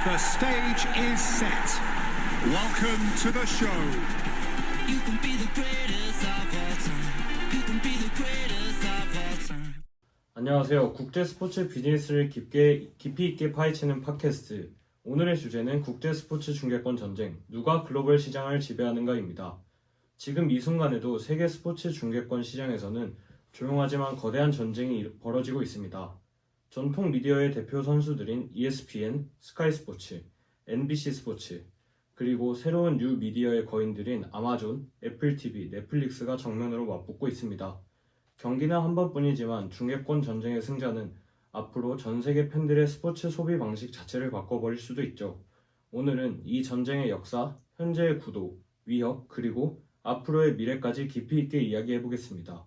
The stage is set. Welcome to the show. You can be the greatest of all time. You can be the greatest of all time. 안녕하세요. 국제 스포츠 비즈니스를 깊이 있게 파헤치는 팟캐스트. 오늘의 주제는 국제 스포츠 중계권 전쟁, 누가 글로벌 시장을 지배하는가입니다. 지금 이 순간에도 세계 스포츠 중계권 시장에서는 조용하지만 거대한 전쟁이 벌어지고 있습니다. 전통 미디어의 대표 선수들인 ESPN, 스카이 스포츠, NBC 스포츠, 그리고 새로운 뉴 미디어의 거인들인 아마존, 애플 TV, 넷플릭스가 정면으로 맞붙고 있습니다. 경기는 한 번뿐이지만 중계권 전쟁의 승자는 앞으로 전 세계 팬들의 스포츠 소비 방식 자체를 바꿔버릴 수도 있죠. 오늘은 이 전쟁의 역사, 현재의 구도, 위협, 그리고 앞으로의 미래까지 깊이 있게 이야기해보겠습니다.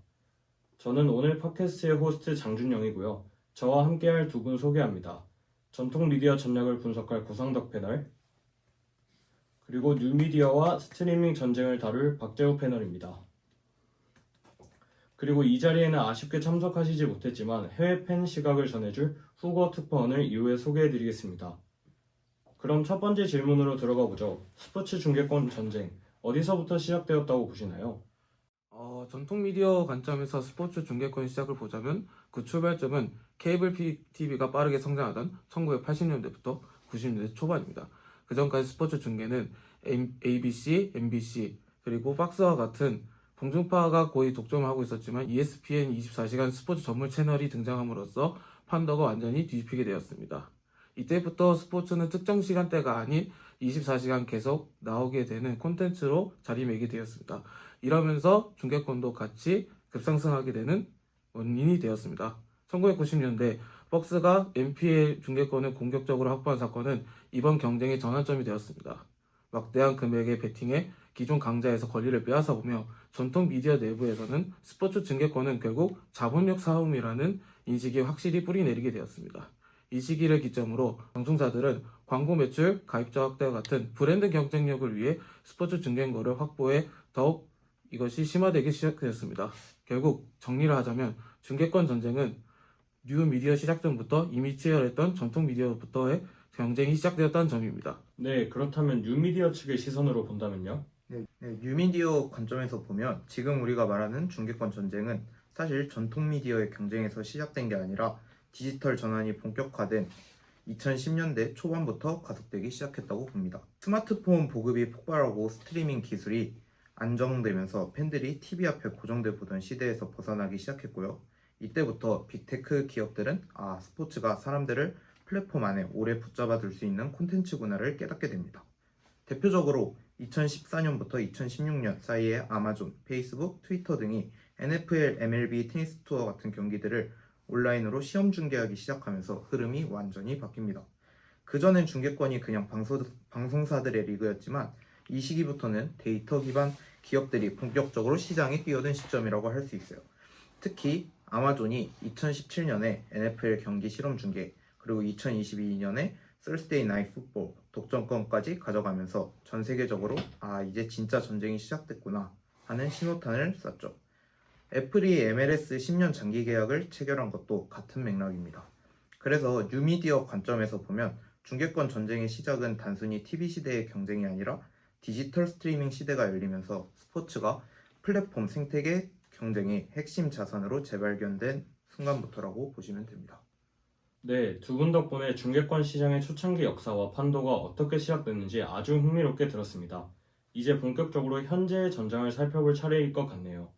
저는 오늘 팟캐스트의 호스트 장준영이고요. 저와 함께할 두 분 소개합니다. 전통 미디어 전략을 분석할 고상덕 패널, 그리고 뉴미디어와 스트리밍 전쟁을 다룰 박재우 패널입니다. 그리고 이 자리에는 아쉽게 참석하시지 못했지만 해외 팬 시각을 전해줄 후거 특파원을 이후에 소개해드리겠습니다. 그럼 첫 번째 질문으로 들어가 보죠. 스포츠 중계권 전쟁, 어디서부터 시작되었다고 보시나요? 전통 미디어 관점에서 스포츠 중계권 시작을 보자면 그 출발점은 케이블 TV가 빠르게 성장하던 1980년대부터 90년대 초반입니다. 그 전까지 스포츠 중계는 ABC, MBC, 그리고 박스와 같은 공중파가 거의 독점을 하고 있었지만 ESPN 24시간 스포츠 전문 채널이 등장함으로써 판도가 완전히 뒤집히게 되었습니다. 이때부터 스포츠는 특정 시간대가 아닌 24시간 계속 나오게 되는 콘텐츠로 자리매게 되었습니다. 이러면서 중계권도 같이 급상승하게 되는 원인이 되었습니다. 1990년대 벅스가 NPL 중계권을 공격적으로 확보한 사건은 이번 경쟁의 전환점이 되었습니다. 막대한 금액의 베팅에 기존 강자에서 권리를 빼앗아보며 전통 미디어 내부에서는 스포츠 중계권은 결국 자본력 싸움이라는 인식이 확실히 뿌리내리게 되었습니다. 이 시기를 기점으로 방송사들은 광고 매출, 가입자 확대와 같은 브랜드 경쟁력을 위해 스포츠 중계권을 확보해 더욱 이것이 심화되기 시작되었습니다. 결국 정리를 하자면 중계권 전쟁은 뉴 미디어 시작 전부터 이미 치열했던 전통 미디어부터의 경쟁이 시작되었다는 점입니다. 네, 그렇다면 뉴미디어 측의 시선으로 본다면요? 뉴미디어 관점에서 보면 지금 우리가 말하는 중계권 전쟁은 사실 전통 미디어의 경쟁에서 시작된 게 아니라 디지털 전환이 본격화된 2010년대 초반부터 가속되기 시작했다고 봅니다. 스마트폰 보급이 폭발하고 스트리밍 기술이 안정되면서 팬들이 TV 앞에 고정돼 보던 시대에서 벗어나기 시작했고요. 이때부터 빅테크 기업들은 스포츠가 사람들을 플랫폼 안에 오래 붙잡아 둘 수 있는 콘텐츠구나를 깨닫게 됩니다. 대표적으로 2014년부터 2016년 사이에 아마존, 페이스북, 트위터 등이 NFL, MLB, 테니스 투어 같은 경기들을 온라인으로 시험 중계하기 시작하면서 흐름이 완전히 바뀝니다. 그전엔 중계권이 그냥 방송사들의 리그였지만 이 시기부터는 데이터 기반 기업들이 본격적으로 시장에 뛰어든 시점이라고 할 수 있어요. 특히 아마존이 2017년에 NFL 경기 실험 중계, 그리고 2022년에 Thursday Night Football 독점권까지 가져가면서 전 세계적으로 이제 진짜 전쟁이 시작됐구나 하는 신호탄을 쐈죠. 애플이 MLS 10년 장기 계약을 체결한 것도 같은 맥락입니다. 그래서 뉴미디어 관점에서 보면 중계권 전쟁의 시작은 단순히 TV 시대의 경쟁이 아니라 디지털 스트리밍 시대가 열리면서 스포츠가 플랫폼 생태계 경쟁의 핵심 자산으로 재발견된 순간부터라고 보시면 됩니다. 네, 두 분 덕분에 중계권 시장의 초창기 역사와 판도가 어떻게 시작됐는지 아주 흥미롭게 들었습니다. 이제 본격적으로 현재의 전장을 살펴볼 차례일 것 같네요.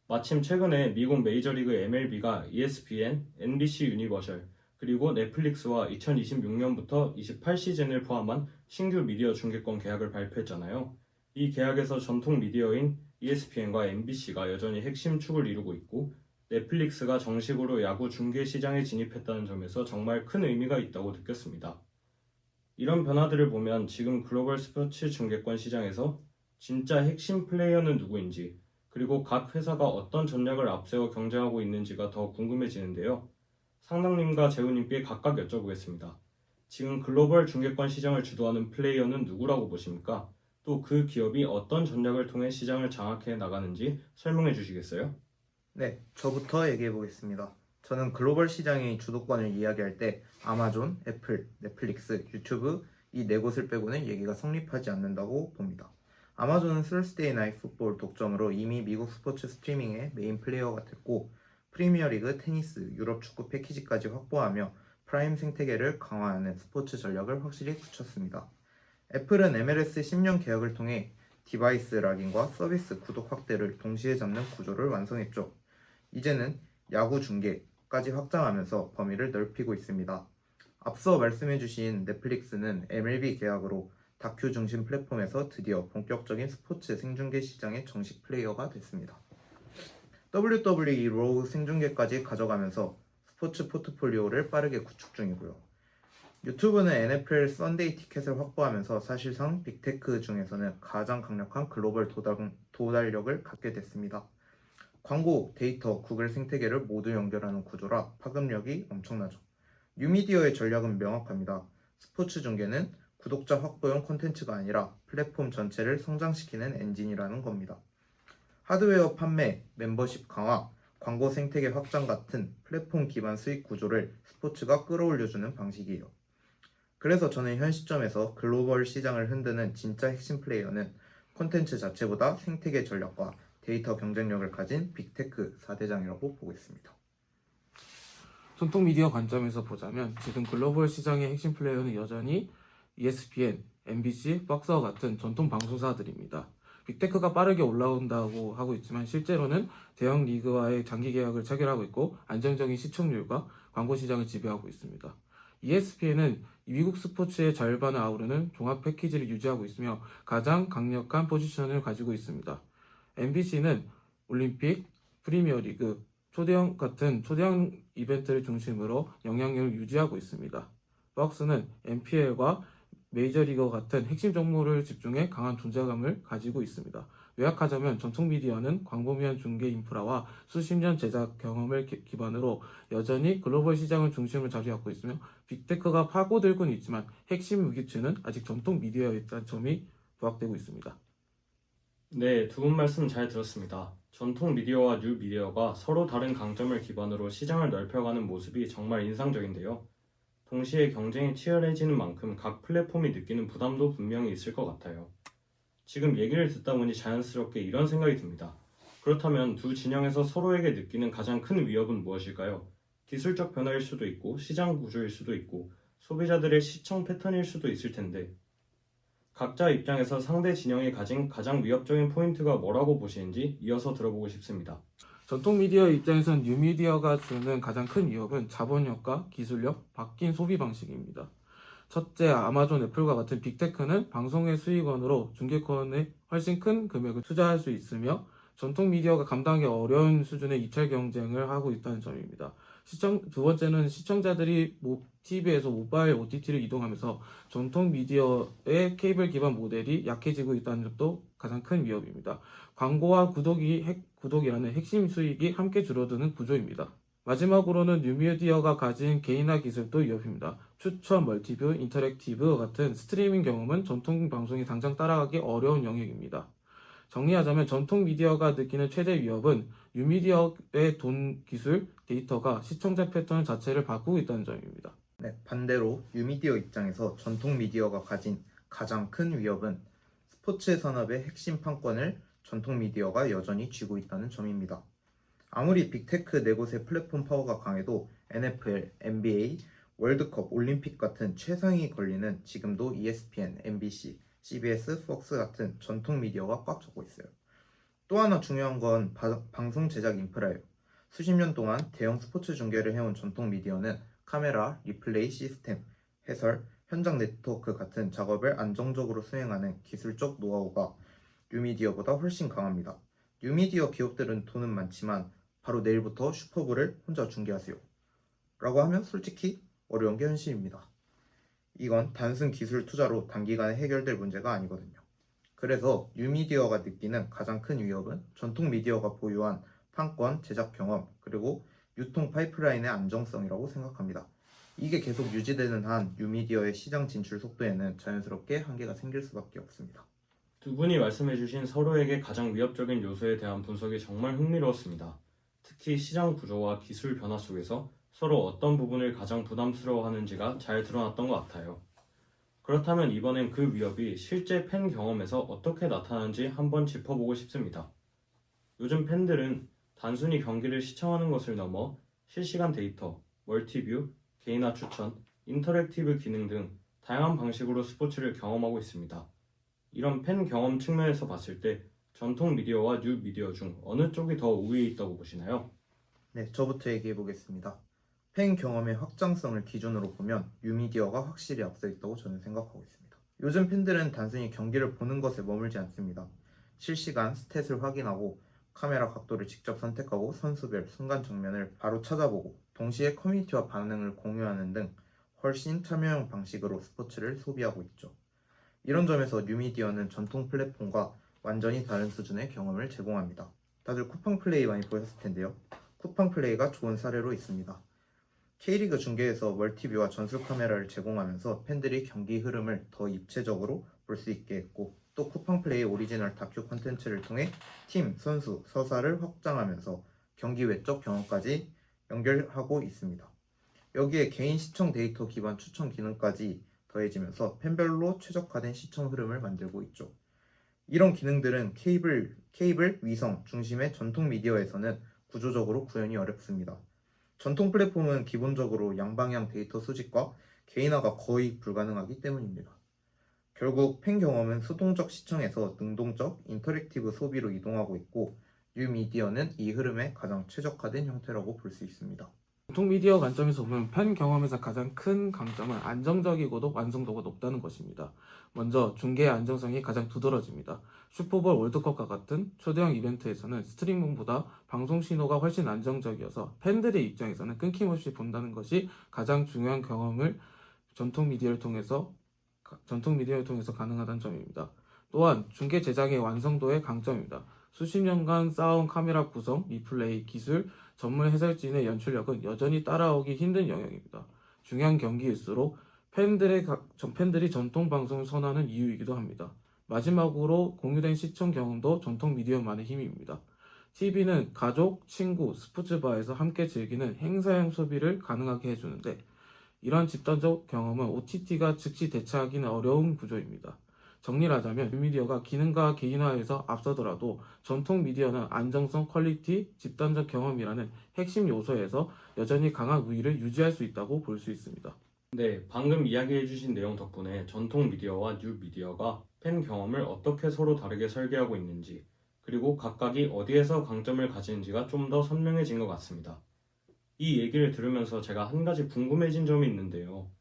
마침 최근에 미국 메이저리그 MLB가 ESPN, NBC 유니버셜, 그리고 넷플릭스와 2026년부터 28시즌을 포함한 신규 미디어 중계권 계약을 발표했잖아요. 이 계약에서 전통 미디어인 ESPN과 NBC가 여전히 핵심 축을 이루고 있고 넷플릭스가 정식으로 야구 중계 시장에 진입했다는 점에서 정말 큰 의미가 있다고 느꼈습니다. 이런 변화들을 보면 지금 글로벌 스포츠 중계권 시장에서 진짜 핵심 플레이어는 누구인지, 그리고 각 회사가 어떤 전략을 앞세워 경쟁하고 있는지가 더 궁금해지는데요. 상당님과 재우님께 각각 여쭤보겠습니다. 지금 글로벌 중계권 시장을 주도하는 플레이어는 누구라고 보십니까? 또 그 기업이 어떤 전략을 통해 시장을 장악해 나가는지 설명해 주시겠어요? 네, 저부터 얘기해 보겠습니다. 저는 글로벌 시장의 주도권을 이야기할 때 아마존, 애플, 넷플릭스, 유튜브 이 네 곳을 빼고는 얘기가 성립하지 않는다고 봅니다. 아마존은 Thursday Night Football 독점으로 이미 미국 스포츠 스트리밍의 메인 플레이어가 됐고 프리미어리그, 테니스, 유럽 축구 패키지까지 확보하며 프라임 생태계를 강화하는 스포츠 전략을 확실히 굳혔습니다. 애플은 MLS 10년 계약을 통해 디바이스 락인과 서비스 구독 확대를 동시에 잡는 구조를 완성했죠. 이제는 야구 중계까지 확장하면서 범위를 넓히고 있습니다. 앞서 말씀해주신 넷플릭스는 MLB 계약으로 다큐 중심 플랫폼에서 드디어 본격적인 스포츠 생중계 시장의 정식 플레이어가 됐습니다. WWE 로우 생중계까지 가져가면서 스포츠 포트폴리오를 빠르게 구축 중이고요. 유튜브는 NFL 썬데이 티켓을 확보하면서 사실상 빅테크 중에서는 가장 강력한 글로벌 도달력을 갖게 됐습니다. 광고, 데이터, 구글 생태계를 모두 연결하는 구조라 파급력이 엄청나죠. 뉴미디어의 전략은 명확합니다. 스포츠 중계는 구독자 확보용 콘텐츠가 아니라 플랫폼 전체를 성장시키는 엔진이라는 겁니다. 하드웨어 판매, 멤버십 강화, 광고 생태계 확장 같은 플랫폼 기반 수익 구조를 스포츠가 끌어올려주는 방식이에요. 그래서 저는 현 시점에서 글로벌 시장을 흔드는 진짜 핵심 플레이어는 콘텐츠 자체보다 생태계 전략과 데이터 경쟁력을 가진 빅테크 4대장이라고 보고 있습니다. 전통 미디어 관점에서 보자면 지금 글로벌 시장의 핵심 플레이어는 여전히 ESPN, MBC, 박스와 같은 전통 방송사들입니다. 빅테크가 빠르게 올라온다고 하고 있지만 실제로는 대형 리그와의 장기 계약을 체결하고 있고 안정적인 시청률과 광고 시장을 지배하고 있습니다. ESPN은 미국 스포츠의 절반을 아우르는 종합 패키지를 유지하고 있으며 가장 강력한 포지션을 가지고 있습니다. MBC는 올림픽, 프리미어리그, 같은 초대형 이벤트를 중심으로 영향력을 유지하고 있습니다. 박스는 NPL과 메이저리거 같은 핵심 종목을 집중해 강한 존재감을 가지고 있습니다. 요약하자면 전통 미디어는 광범위한 중계 인프라와 수십 년 제작 경험을 기반으로 여전히 글로벌 시장을 중심으로 자리 잡고 있으며 빅테크가 파고들고는 있지만 핵심 위기층은 아직 전통 미디어에 있다는 점이 부각되고 있습니다. 네, 두 분 말씀 잘 들었습니다. 전통 미디어와 뉴 미디어가 서로 다른 강점을 기반으로 시장을 넓혀가는 모습이 정말 인상적인데요. 동시에 경쟁이 치열해지는 만큼 각 플랫폼이 느끼는 부담도 분명히 있을 것 같아요. 지금 얘기를 듣다 보니 자연스럽게 이런 생각이 듭니다. 그렇다면 두 진영에서 서로에게 느끼는 가장 큰 위협은 무엇일까요? 기술적 변화일 수도 있고 시장 구조일 수도 있고 소비자들의 시청 패턴일 수도 있을 텐데 각자 입장에서 상대 진영이 가진 가장 위협적인 포인트가 뭐라고 보시는지 이어서 들어보고 싶습니다. 전통 미디어 입장에선 뉴미디어가 주는 가장 큰 위협은 자본력과 기술력, 바뀐 소비 방식입니다. 첫째, 아마존, 애플과 같은 빅테크는 방송의 수익원으로 중계권에 훨씬 큰 금액을 투자할 수 있으며 전통 미디어가 감당하기 어려운 수준의 입찰 경쟁을 하고 있다는 점입니다. 두 번째는 시청자들이 TV에서 모바일 OTT를 이동하면서 전통 미디어의 케이블 기반 모델이 약해지고 있다는 점도 가장 큰 위협입니다. 광고와 구독이라는 핵심 수익이 함께 줄어드는 구조입니다. 마지막으로는 뉴미디어가 가진 개인화 기술도 위협입니다. 추천, 멀티뷰, 인터랙티브 같은 스트리밍 경험은 전통 방송이 당장 따라가기 어려운 영역입니다. 정리하자면 전통 미디어가 느끼는 최대 위협은 뉴미디어의 돈, 기술, 데이터가 시청자 패턴 자체를 바꾸고 있다는 점입니다. 네, 반대로 뉴미디어 입장에서 전통 미디어가 가진 가장 큰 위협은 스포츠 산업의 핵심 판권을 전통 미디어가 여전히 쥐고 있다는 점입니다. 아무리 빅테크 네 곳의 플랫폼 파워가 강해도 NFL, NBA, 월드컵, 올림픽 같은 최상위 권리는 지금도 ESPN, MBC, CBS, 폭스 같은 전통 미디어가 꽉 잡고 있어요. 또 하나 중요한 건 방송 제작 인프라예요. 수십 년 동안 대형 스포츠 중계를 해온 전통 미디어는 카메라, 리플레이 시스템, 해설, 현장 네트워크 같은 작업을 안정적으로 수행하는 기술적 노하우가 뉴미디어보다 훨씬 강합니다. 뉴미디어 기업들은 돈은 많지만 바로 내일부터 슈퍼볼을 혼자 중계하세요 라고 하면 솔직히 어려운 게 현실입니다. 이건 단순 기술 투자로 단기간에 해결될 문제가 아니거든요. 그래서 뉴미디어가 느끼는 가장 큰 위협은 전통 미디어가 보유한 판권, 제작 경험, 그리고 유통 파이프라인의 안정성이라고 생각합니다. 이게 계속 유지되는 한 뉴미디어의 시장 진출 속도에는 자연스럽게 한계가 생길 수밖에 없습니다. 두 분이 말씀해주신 서로에게 가장 위협적인 요소에 대한 분석이 정말 흥미로웠습니다. 특히 시장 구조와 기술 변화 속에서 서로 어떤 부분을 가장 부담스러워하는지가 잘 드러났던 것 같아요. 그렇다면 이번엔 그 위협이 실제 팬 경험에서 어떻게 나타나는지 한번 짚어보고 싶습니다. 요즘 팬들은 단순히 경기를 시청하는 것을 넘어 실시간 데이터, 멀티뷰, 개인화 추천, 인터랙티브 기능 등 다양한 방식으로 스포츠를 경험하고 있습니다. 이런 팬 경험 측면에서 봤을 때 전통 미디어와 뉴 미디어 중 어느 쪽이 더 우위에 있다고 보시나요? 네, 저부터 얘기해 보겠습니다. 팬 경험의 확장성을 기준으로 보면 뉴미디어가 확실히 앞서 있다고 저는 생각하고 있습니다. 요즘 팬들은 단순히 경기를 보는 것에 머물지 않습니다. 실시간 스탯을 확인하고 카메라 각도를 직접 선택하고 선수별 순간 장면을 바로 찾아보고 동시에 커뮤니티와 반응을 공유하는 등 훨씬 참여형 방식으로 스포츠를 소비하고 있죠. 이런 점에서 뉴미디어는 전통 플랫폼과 완전히 다른 수준의 경험을 제공합니다. 다들 쿠팡 플레이 많이 보셨을 텐데요. 쿠팡 플레이가 좋은 사례로 있습니다. K리그 중계에서 멀티뷰와 전술 카메라를 제공하면서 팬들이 경기 흐름을 더 입체적으로 볼 수 있게 했고, 또 쿠팡 플레이 오리지널 다큐 콘텐츠를 통해 팀, 선수, 서사를 확장하면서 경기 외적 경험까지 연결하고 있습니다. 여기에 개인 시청 데이터 기반 추천 기능까지 더해지면서 팬별로 최적화된 시청 흐름을 만들고 있죠. 이런 기능들은 케이블, 위성 중심의 전통 미디어에서는 구조적으로 구현이 어렵습니다. 전통 플랫폼은 기본적으로 양방향 데이터 수집과 개인화가 거의 불가능하기 때문입니다. 결국 팬 경험은 수동적 시청에서 능동적 인터랙티브 소비로 이동하고 있고, 뉴 미디어는 이 흐름에 가장 최적화된 형태라고 볼 수 있습니다. 전통 미디어 관점에서 보면 팬 경험에서 가장 큰 강점은 안정적이고도 완성도가 높다는 것입니다. 먼저 중계의 안정성이 가장 두드러집니다. 슈퍼볼 월드컵과 같은 초대형 이벤트에서는 스트리밍보다 방송 신호가 훨씬 안정적이어서 팬들의 입장에서는 끊김없이 본다는 것이 가장 중요한 경험을 전통 미디어를 통해서 가능하다는 점입니다. 또한 중계 제작의 완성도의 강점입니다. 수십 년간 쌓아온 카메라 구성, 리플레이, 기술, 전문 해설진의 연출력은 여전히 따라오기 힘든 영역입니다. 중요한 경기일수록 팬들이 전통 방송을 선호하는 이유이기도 합니다. 마지막으로 공유된 시청 경험도 전통 미디어만의 힘입니다. TV는 가족, 친구, 스포츠바에서 함께 즐기는 행사형 소비를 가능하게 해주는데, 이런 집단적 경험은 OTT가 즉시 대체하기는 어려운 구조입니다. 정리를 하자면 뉴미디어가 기능과 개인화에서 앞서더라도 전통 미디어는 안정성, 퀄리티, 집단적 경험이라는 핵심 요소에서 여전히 강한 우위를 유지할 수 있다고 볼 수 있습니다. 네, 방금 이야기해주신 내용 덕분에 전통 미디어와 뉴 미디어가 팬 경험을 어떻게 서로 다르게 설계하고 있는지, 그리고 각각이 어디에서 강점을 가지는지가 좀 더 선명해진 것 같습니다. 이 얘기를 들으면서 제가 한 가지 궁금해진 점이 있는데요.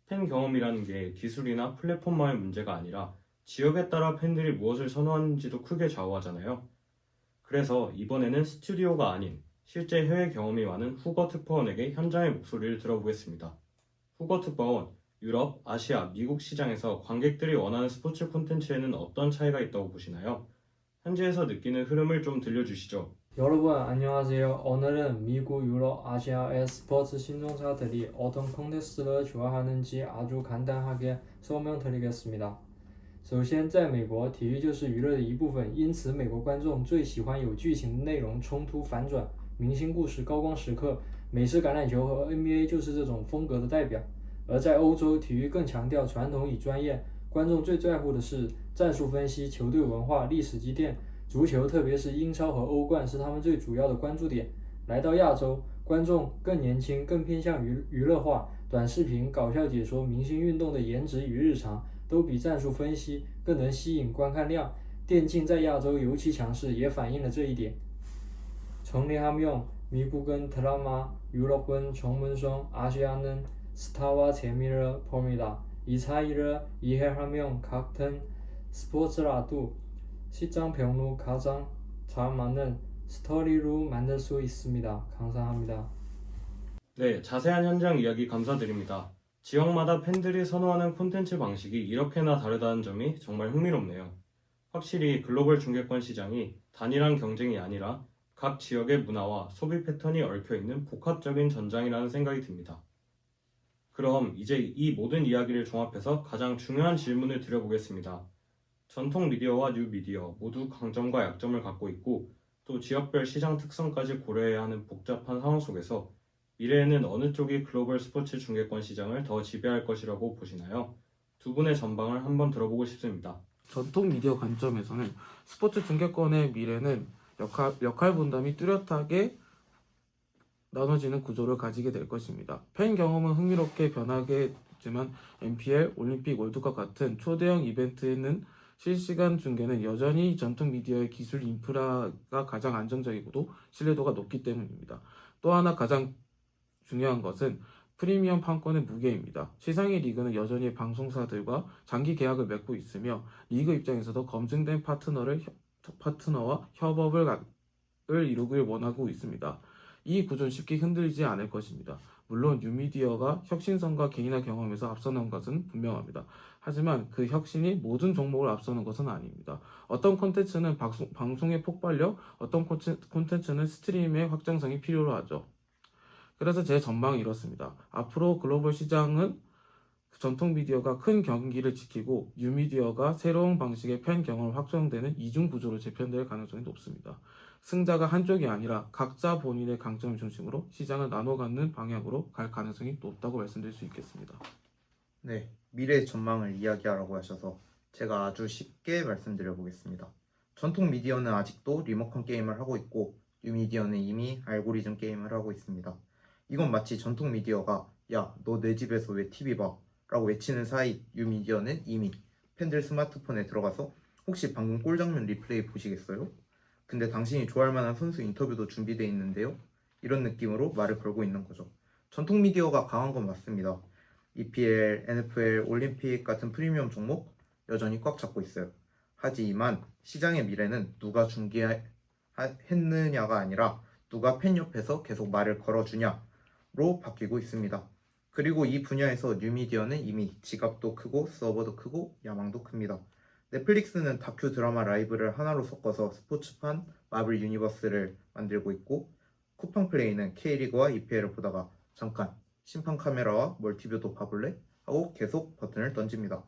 팬 경험이라는 게 기술이나 플랫폼만의 문제가 아니라 지역에 따라 팬들이 무엇을 선호하는지도 크게 좌우하잖아요. 그래서 이번에는 스튜디오가 아닌 실제 해외 경험이 많은 후거 특파원에게 현장의 목소리를 들어보겠습니다. 후거 특파원, 유럽, 아시아, 미국 시장에서 관객들이 원하는 스포츠 콘텐츠에는 어떤 차이가 있다고 보시나요? 현지에서 느끼는 흐름을 좀 들려주시죠. 여러분 안녕하세요. 오늘은 미국, 유럽, 아시아의 스포츠 신동자들이 어떤 콘텐츠를 좋아하는지 아주 간단하게 설명드리겠습니다. 首先，在美国，体育就是娱乐的一部分，因此美国观众最喜欢有剧情的内容、冲突、反转、明星故事、高光时刻。美式橄榄球和 NBA 就是这种风格的代表。而在欧洲，体育更强调传统与专业，观众最在乎的是战术分析、球队文化、历史积淀。足球，特别是英超和欧冠，是他们最主要的关注点。来到亚洲，观众更年轻，更偏向于娱乐化，短视频、搞笑解说、明星运动的颜值与日常。 都比战术分析更能吸引观看量。电竞在亚洲尤其强势，也反映了这一点。 정리하면 미국은 드라마, 유럽은 전문성, 아시아는 스타와 재미를 봅니다. 이 차이를 이해하면 같은 스포츠라도 시장별로 가장 잘 맞는 스토리로 만들 수 있습니다. 감사합니다. 네, 자세한 현장 이야기 감사드립니다. 지역마다 팬들이 선호하는 콘텐츠 방식이 이렇게나 다르다는 점이 정말 흥미롭네요. 확실히 글로벌 중계권 시장이 단일한 경쟁이 아니라 각 지역의 문화와 소비 패턴이 얽혀있는 복합적인 전장이라는 생각이 듭니다. 그럼 이제 이 모든 이야기를 종합해서 가장 중요한 질문을 드려보겠습니다. 전통 미디어와 뉴 미디어 모두 강점과 약점을 갖고 있고 또 지역별 시장 특성까지 고려해야 하는 복잡한 상황 속에서 미래에는 어느 쪽이 글로벌 스포츠 중계권 시장을 더 지배할 것이라고 보시나요? 두 분의 전망을 한번 들어보고 싶습니다. 전통 미디어 관점에서는 스포츠 중계권의 미래는 역할 분담이 뚜렷하게 나눠지는 구조를 가지게 될 것입니다. 팬 경험은 흥미롭게 변하겠지만 NPL, 올림픽, 월드컵 같은 초대형 이벤트에는 실시간 중계는 여전히 전통 미디어의 기술 인프라가 가장 안정적이고도 신뢰도가 높기 때문입니다. 또 하나 가장 중요한 것은 프리미엄 판권의 무게입니다. 시상의 리그는 여전히 방송사들과 장기 계약을 맺고 있으며 리그 입장에서도 검증된 파트너와 협업을 이루길 원하고 있습니다. 이 구조는 쉽게 흔들리지 않을 것입니다. 물론 뉴미디어가 혁신성과 개인화 경험에서 앞서는 것은 분명합니다. 하지만 그 혁신이 모든 종목을 앞서는 것은 아닙니다. 어떤 콘텐츠는 방송의 폭발력, 어떤 콘텐츠는 스트림의 확장성이 필요로 하죠. 그래서 제 전망은 이렇습니다. 앞으로 글로벌 시장은 전통 미디어가 큰 경기를 지키고 뉴미디어가 새로운 방식의 팬 경험을 확정되는 이중 구조로 재편될 가능성이 높습니다. 승자가 한쪽이 아니라 각자 본인의 강점을 중심으로 시장을 나눠 갖는 방향으로 갈 가능성이 높다고 말씀드릴 수 있겠습니다. 네, 미래 전망을 이야기하라고 하셔서 제가 아주 쉽게 말씀드려 보겠습니다. 전통 미디어는 아직도 리모컨 게임을 하고 있고 뉴미디어는 이미 알고리즘 게임을 하고 있습니다. 이건 마치 전통 미디어가 야, 너 내 집에서 왜 TV 봐? 라고 외치는 사이 뉴미디어는 이미 팬들 스마트폰에 들어가서 혹시 방금 골 장면 리플레이 보시겠어요? 근데 당신이 좋아할 만한 선수 인터뷰도 준비되어 있는데요? 이런 느낌으로 말을 걸고 있는 거죠. 전통 미디어가 강한 건 맞습니다. EPL, NFL, 올림픽 같은 프리미엄 종목 여전히 꽉 잡고 있어요. 하지만 시장의 미래는 누가 중계했느냐가 아니라 누가 팬 옆에서 계속 말을 걸어주냐로 바뀌고 있습니다. 그리고 이 분야에서 뉴미디어는 이미 지갑도 크고 서버도 크고 야망도 큽니다. 넷플릭스는 다큐 드라마 라이브를 하나로 섞어서 스포츠판 마블 유니버스를 만들고 있고 쿠팡플레이는 K리그와 EPL을 보다가 잠깐 심판 카메라와 멀티뷰도 봐볼래? 하고 계속 버튼을 던집니다.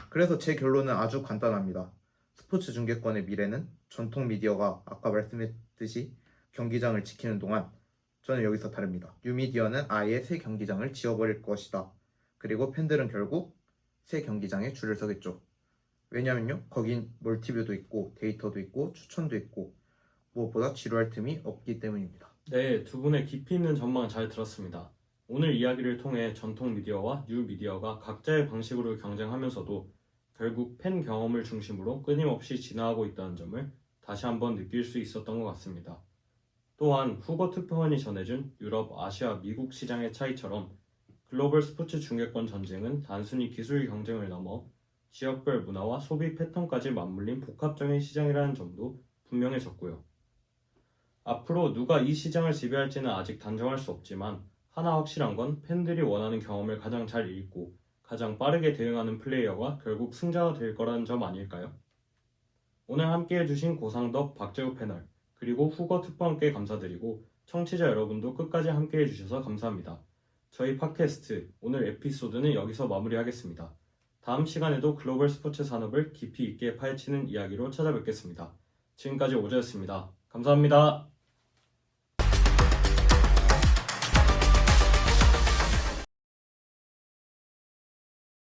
그래서 제 결론은 아주 간단합니다. 스포츠 중계권의 미래는 전통 미디어가 아까 말씀했듯이 경기장을 지키는 동안 저는 여기서 다릅니다. 뉴미디어는 아예 새 경기장을 지어버릴 것이다. 그리고 팬들은 결국 새 경기장에 줄을 서겠죠. 왜냐면요, 거긴 멀티뷰도 있고 데이터도 있고 추천도 있고 무엇보다 지루할 틈이 없기 때문입니다. 네, 두 분의 깊이 있는 전망 잘 들었습니다. 오늘 이야기를 통해 전통 미디어와 뉴 미디어가 각자의 방식으로 경쟁하면서도 결국 팬 경험을 중심으로 끊임없이 진화하고 있다는 점을 다시 한번 느낄 수 있었던 것 같습니다. 또한 후거 투표원이 전해준 유럽, 아시아, 미국 시장의 차이처럼 글로벌 스포츠 중계권 전쟁은 단순히 기술 경쟁을 넘어 지역별 문화와 소비 패턴까지 맞물린 복합적인 시장이라는 점도 분명해졌고요. 앞으로 누가 이 시장을 지배할지는 아직 단정할 수 없지만 하나 확실한 건 팬들이 원하는 경험을 가장 잘 읽고 가장 빠르게 대응하는 플레이어가 결국 승자가 될 거라는 점 아닐까요? 오늘 함께 해주신 고상덕, 박재우 패널 그리고 후거 투표함께 감사드리고 청취자 여러분도 끝까지 함께 해주셔서 감사합니다. 저희 팟캐스트 오늘 에피소드는 여기서 마무리하겠습니다. 다음 시간에도 글로벌 스포츠 산업을 깊이 있게 파헤치는 이야기로 찾아뵙겠습니다. 지금까지 오저였습니다. 감사합니다.